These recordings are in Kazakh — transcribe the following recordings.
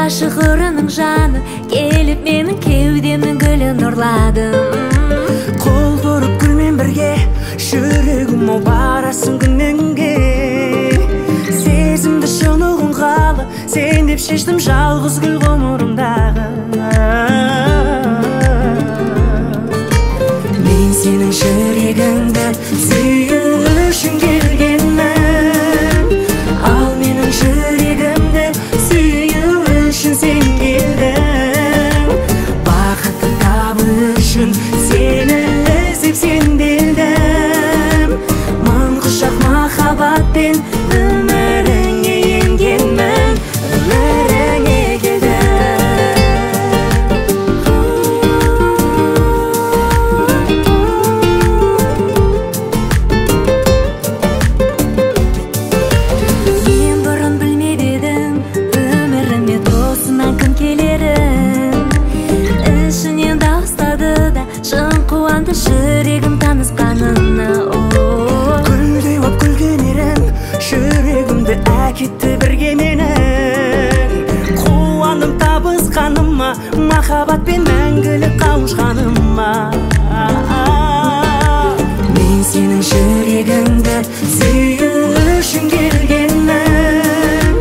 Aşıqırının janı kelip menin kevdemin gülün nurladın. Kol vurup gülmen birge, жүрегім ау барасың күніңге. Сезімді шынығын қалы, сен деп шештім жалғыз гүл ғұмырымдағы. Мен сенің жүрегіңді сүю үшін келгенмін, ал менің жүрегімді сүю үшін сен келдің. Бақытты табу үшін сені іздеп сенделдім. Мың құшақ махаббатпен өміріңе енгенмін, өміріңе келдім. Мен бұрын білмеп едім өміріме досынан кім келерін. Ішінен дауыстады да шын қуанды жүрегім танысқанына. Гүлдей боп күлген едің, жүрегімді әкетті бірге менің. Қуандым табысқаныма, махаббатпен мәңгілік қауышқаныма. Мен сенің жүрегіңді сүю үшін келгенмін,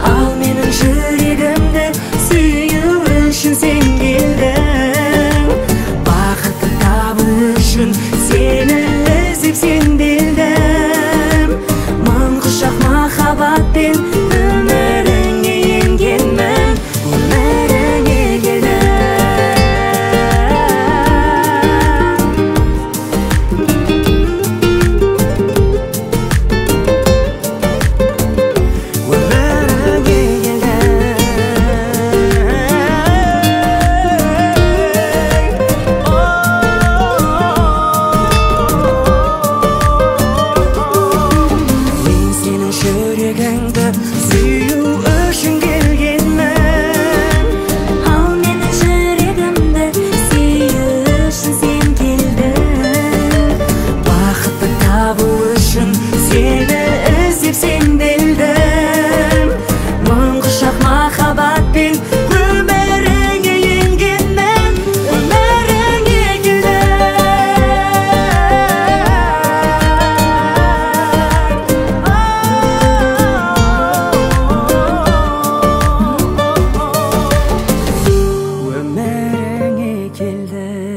ал менің жүрегімді сүю үшін сен келдің. Бақытты табу үшін сені іздеп сенделдім. Мың құшақ махаббатпен өміріңе енгенмін, өміріңе келдім. Мен сенің жүрегіңді сүю үшін келгенмін, Ал менің жүрегімді сүю үшін сен келдің. бақытты табу үшін сені іздеп сенделдім. Мың құшақ махаббатпен өміріңе енгенмін, өміріңе келдім. Өміріңе келдім.